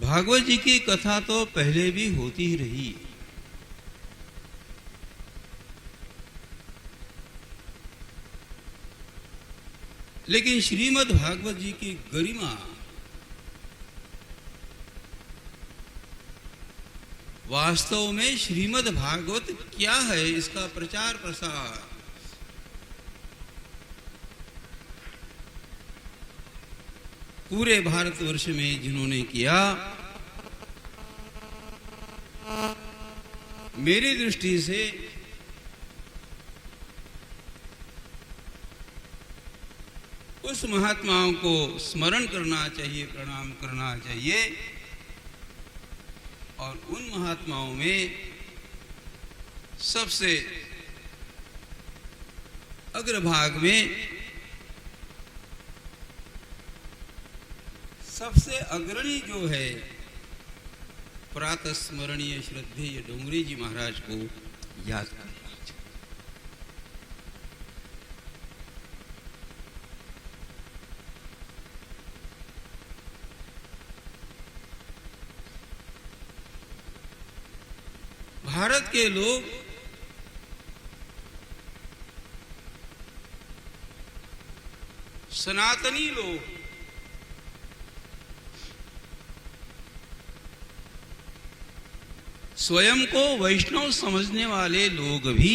भागवत जी की कथा तो पहले भी होती ही रही, लेकिन श्रीमद् भागवत जी की गरिमा वास्तव में श्रीमद् भागवत क्या है इसका प्रचार प्रसार पूरे भारतवर्ष में जिन्होंने किया, मेरी दृष्टि से उस महात्माओं को स्मरण करना चाहिए, प्रणाम करना चाहिए। और उन महात्माओं में सबसे अग्रभाग में सबसे अग्रणी जो है, प्रातः स्मरणीय श्रद्धेय डोंगरे जी महाराज को याद करना चाहिए। भारत के लोग सनातनी लोग स्वयं को वैष्णव समझने वाले लोग भी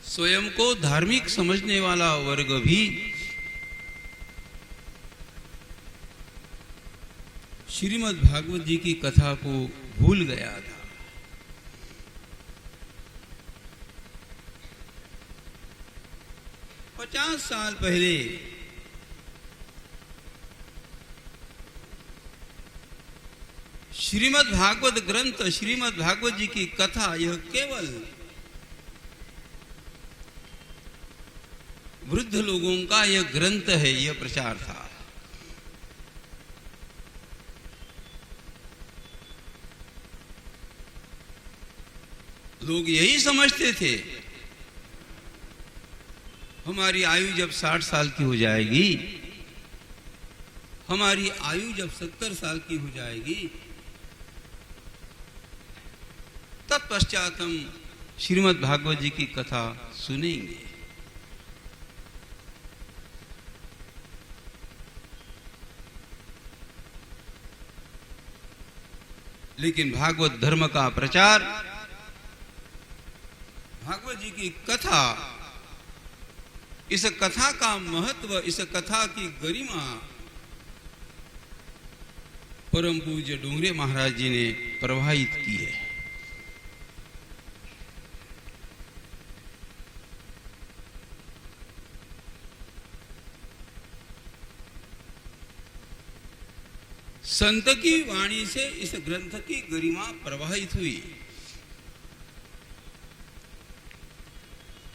स्वयं को धार्मिक समझने वाला वर्ग भी श्रीमद् भागवत जी की कथा को भूल गया था। पचास साल पहले श्रीमद् भागवत ग्रंथ, श्रीमद् भागवत जी की कथा, यह केवल वृद्ध लोगों का यह ग्रंथ है, यह प्रचार था। लोग यही समझते थे हमारी आयु जब 60 साल की हो जाएगी, हमारी आयु जब 70 साल की हो जाएगी, तत्पश्चात हम श्रीमद् भागवत जी की कथा सुनेंगे। लेकिन भागवत धर्म का प्रचार, भागवत जी की कथा, इस कथा का महत्व, इस कथा की गरिमा परम पूज्य डोंगरे महाराज जी ने प्रवाहित की है। संत की वाणी से इस ग्रंथ की गरिमा प्रवाहित हुई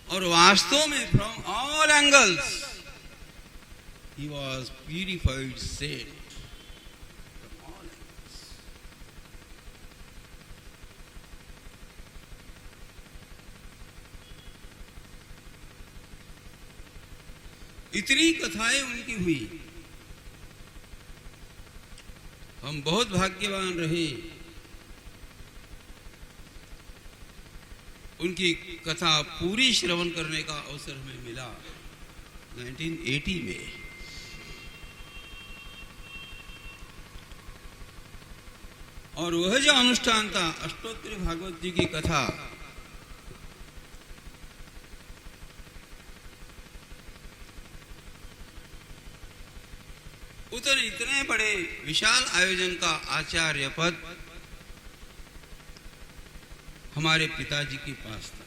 और वास्तव में from all angles he was purified saint. इतनी कथाएं उनकी हुई, हम बहुत भाग्यवान रहे उनकी कथा पूरी श्रवण करने का अवसर हमें मिला 1980 में। और वह जो अनुष्ठान था अष्टोत्तरी भागवत जी की कथा, इतने बड़े विशाल आयोजन का आचार्य पद हमारे पिताजी के पास था।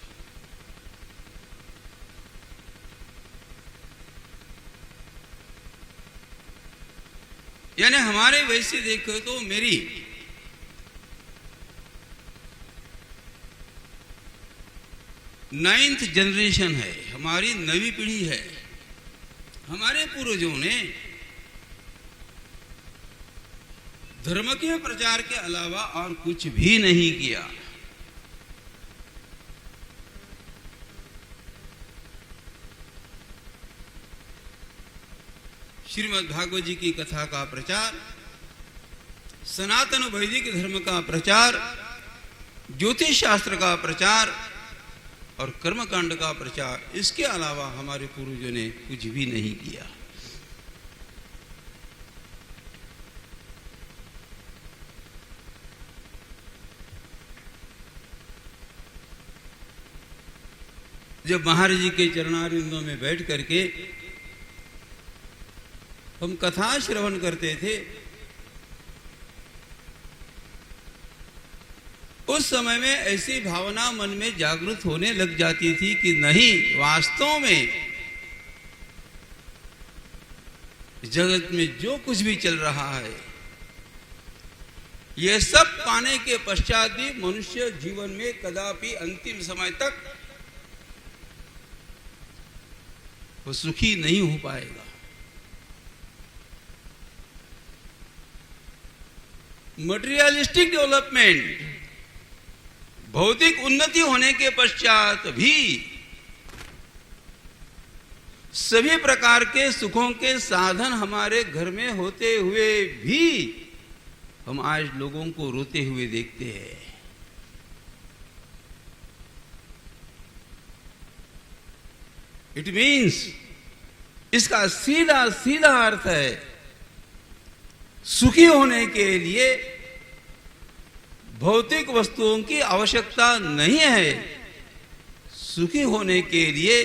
यानी हमारे वैसे देखो तो मेरी नाइन्थ जनरेशन है, हमारी 9वीं पीढ़ी है। हमारे पूर्वजों ने धर्म के प्रचार के अलावा और कुछ भी नहीं किया। श्रीमद् भागवत जी की कथा का प्रचार, सनातन वैदिक धर्म का प्रचार, ज्योतिष शास्त्र का प्रचार और कर्मकांड का प्रचार, इसके अलावा हमारे पूर्वजों ने कुछ भी नहीं किया। जब महाराज जी के चरणारविंदों में बैठ करके हम कथा श्रवण करते थे, उस समय में ऐसी भावना मन में जागृत होने लग जाती थी कि नहीं, वास्तव में जगत में जो कुछ भी चल रहा है, यह सब पाने के पश्चात भी मनुष्य जीवन में कदापि अंतिम समय तक वो सुखी नहीं हो पाएगा। मटेरियलिस्टिक डेवलपमेंट, भौतिक उन्नति होने के पश्चात भी सभी प्रकार के सुखों के साधन हमारे घर में होते हुए भी हम आज लोगों को रोते हुए देखते हैं। इट मीन्स, इसका सीधा सीधा अर्थ है, सुखी होने के लिए भौतिक वस्तुओं की आवश्यकता नहीं है। सुखी होने के लिए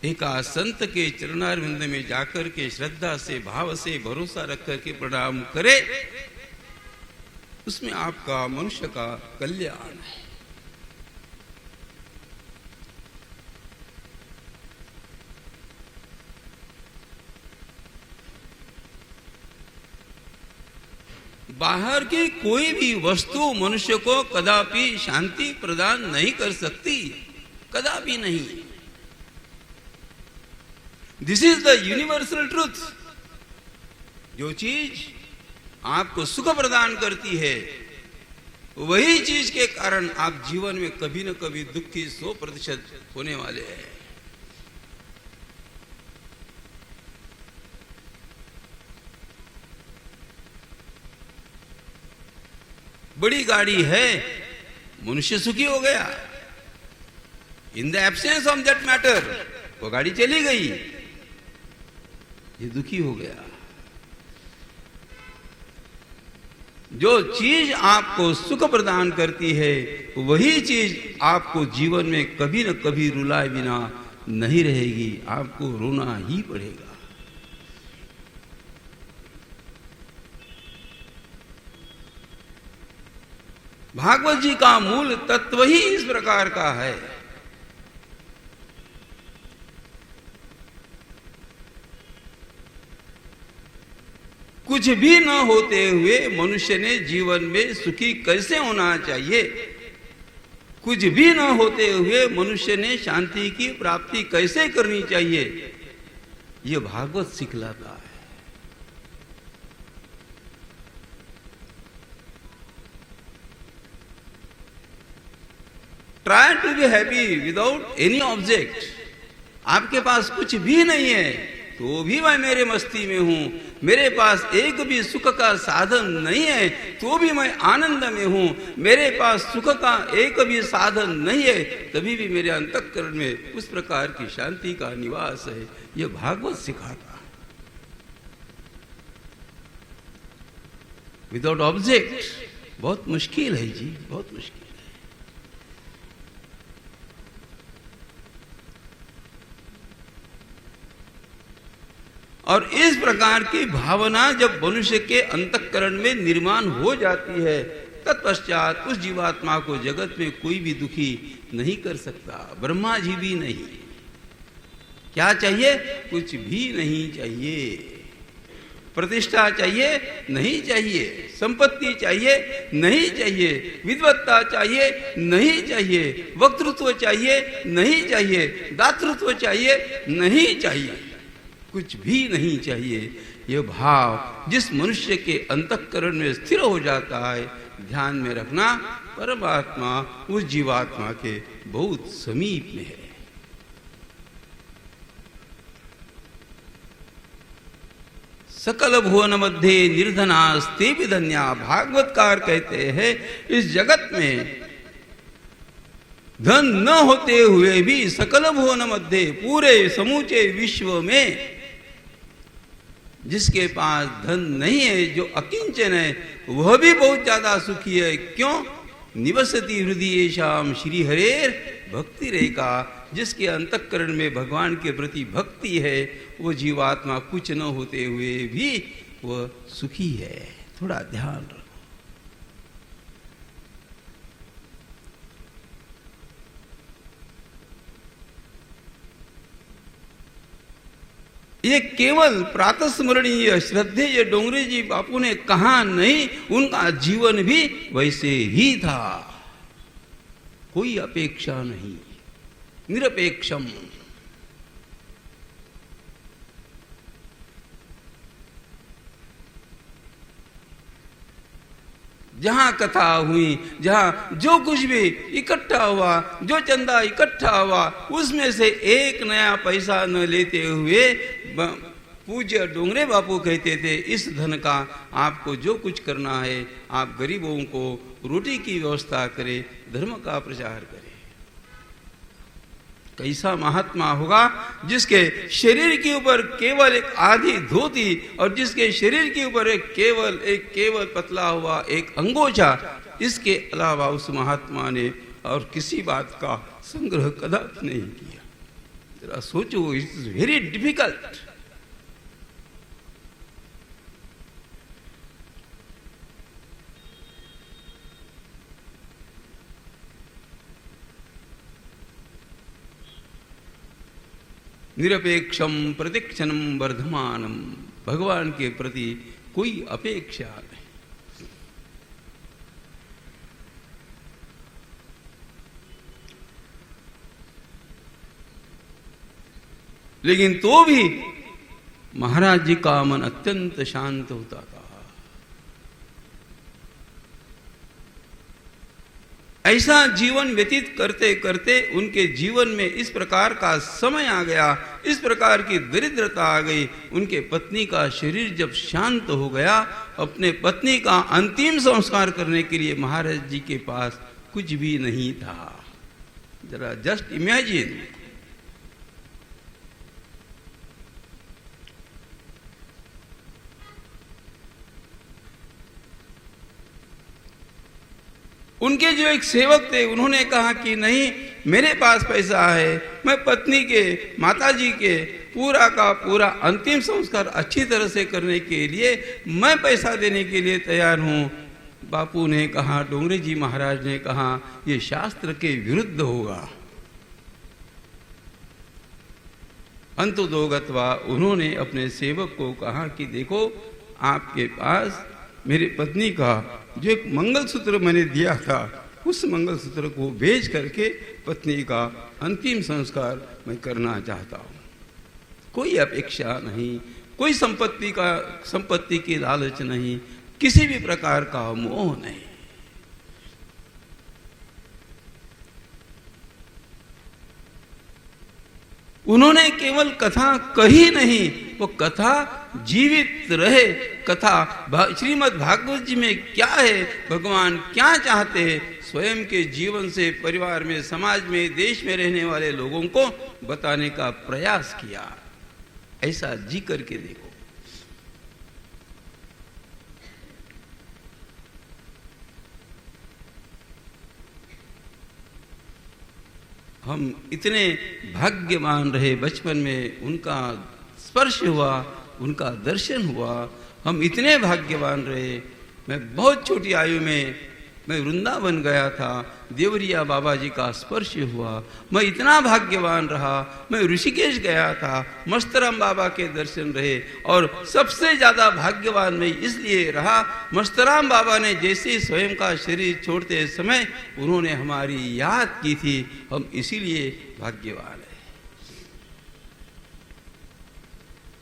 एक संत के चरणारविंद में जाकर के श्रद्धा से, भाव से, भरोसा रख करके प्रणाम करे, उसमें आपका मनुष्य का कल्याण है। बाहर की कोई भी वस्तु मनुष्य को कदापि शांति प्रदान नहीं कर सकती, कदापि नहीं। This is the universal truth. जो चीज आपको सुख प्रदान करती है, वही चीज के कारण आप जीवन में कभी न कभी दुखी 100% होने वाले हैं। बड़ी गाड़ी है, मनुष्य सुखी हो गया। In the absence of that matter, वो गाड़ी चली गई, ये दुखी हो गया। जो चीज आपको सुख प्रदान करती है, वही चीज आपको जीवन में कभी न कभी रुलाए बिना नहीं रहेगी, आपको रोना ही पड़ेगा। भागवत जी का मूल तत्व ही इस प्रकार का है। कुछ भी न होते हुए मनुष्य ने जीवन में सुखी कैसे होना चाहिए, कुछ भी न होते हुए मनुष्य ने शांति की प्राप्ति कैसे करनी चाहिए, यह भागवत सिखलाता है। Try to be happy without any object. आपके पास कुछ भी नहीं है तो भी मैं मेरे मस्ती में हूं, मेरे पास एक भी सुख का साधन नहीं है तो भी मैं आनंद में हूं, मेरे पास सुख का एक भी साधन नहीं है तभी भी मेरे अंतःकरण में उस प्रकार की शांति का निवास है। यह भागवत सिखाता। विदाउट ऑब्जेक्ट बहुत मुश्किल है जी, बहुत मुश्किल। और इस प्रकार की भावना जब मनुष्य के अंतःकरण में निर्माण हो जाती है, तत्पश्चात उस जीवात्मा को जगत में कोई भी दुखी नहीं कर सकता, ब्रह्मा जी भी नहीं। क्या चाहिए? कुछ भी नहीं चाहिए। प्रतिष्ठा चाहिए? नहीं चाहिए। संपत्ति चाहिए? नहीं चाहिए। विद्वत्ता चाहिए? नहीं चाहिए। वक्तृत्व चाहिए? नहीं चाहिए। दातृत्व चाहिए? नहीं चाहिए। कुछ भी नहीं चाहिए। यह भाव जिस मनुष्य के अंतःकरण में स्थिर हो जाता है, ध्यान में रखना, परमात्मा उस जीवात्मा के बहुत समीप में है। सकल भुवन मध्य निर्धनास्ते भी धन्या। भागवतकार कहते हैं इस जगत में धन न होते हुए भी सकल भुवन मध्य, पूरे समूचे विश्व में जिसके पास धन नहीं है, जो अकिंचन है, वह भी बहुत ज्यादा सुखी है। क्यों? निवसति हृदय शाम श्री हरेर भक्ति रेखा। जिसके अंतःकरण में भगवान के प्रति भक्ति है, वो जीवात्मा कुछ न होते हुए भी वह सुखी है। थोड़ा ध्यान रखो। ये केवल प्रातः स्मरणीय श्रद्धेय डोंगरे जी बापू ने कहा नहीं, उनका जीवन भी वैसे ही था। कोई अपेक्षा नहीं, निरपेक्षम। जहां कथा हुई, जहां जो कुछ भी इकट्ठा हुआ, जो चंदा इकट्ठा हुआ, उसमें से एक नया पैसा न लेते हुए पूज्य डोंगरे बापू कहते थे, इस धन का आपको जो कुछ करना है, आप गरीबों को रोटी की व्यवस्था करें, धर्म का प्रचार करें। कैसा महात्मा होगा जिसके शरीर के ऊपर केवल एक आधी धोती और जिसके शरीर के ऊपर एक केवल पतला हुआ एक अंगोछा, इसके अलावा उस महात्मा ने और किसी बात का संग्रह कदापि नहीं किया। जरा सोचो, इट्स वेरी डिफिकल्ट। निरपेक्षम प्रतिक्षणम वर्धमानम। भगवान के प्रति कोई अपेक्षा नहीं। लेकिन तो भी महाराज जी का मन अत्यंत शांत होता था। ऐसा जीवन व्यतीत करते करते उनके जीवन में इस प्रकार का समय आ गया, इस प्रकार की दरिद्रता आ गई। उनके पत्नी का शरीर जब शांत हो गया, अपने पत्नी का अंतिम संस्कार करने के लिए महाराज जी के पास कुछ भी नहीं था। जरा जस्ट इमेजिन। उनके जो एक सेवक थे, उन्होंने कहा कि नहीं, मेरे पास पैसा है, मैं पत्नी के, माताजी के पूरा का पूरा अंतिम संस्कार अच्छी तरह से करने के लिए मैं पैसा देने के लिए तैयार हूं। बापू ने कहा, डोंगरे जी महाराज ने कहा, ये शास्त्र के विरुद्ध होगा। अंतुदोगत्वा उन्होंने अपने सेवक को कहा कि देखो, आपके पास मेरी पत्नी का जो एक मंगलसूत्र मैंने दिया था, उस मंगलसूत्र को बेच करके पत्नी का अंतिम संस्कार मैं करना चाहता हूं। कोई अपेक्षा नहीं, कोई संपत्ति की लालच नहीं, किसी भी प्रकार का मोह नहीं। उन्होंने केवल कथा कही नहीं, वो कथा जीवित रहे। कथा श्रीमद् भागवत जी में क्या है, भगवान क्या चाहते हैं, स्वयं के जीवन से परिवार में, समाज में, देश में रहने वाले लोगों को बताने का प्रयास किया। ऐसा जी करके देखो। हम इतने भाग्यवान रहे, बचपन में उनका स्पर्श हुआ, उनका दर्शन हुआ। हम इतने भाग्यवान रहे। मैं बहुत छोटी आयु में मैं वृंदावन गया था, देवरिया बाबा जी का स्पर्श हुआ। मैं इतना भाग्यवान रहा। मैं ऋषिकेश गया था, मस्तराम बाबा के दर्शन रहे। और सबसे ज्यादा भाग्यवान मैं इसलिए रहा, मस्तराम बाबा ने जैसे स्वयं का शरीर छोड़ते समय उन्होंने हमारी याद की थी। हम इसीलिए भाग्यवान हैं।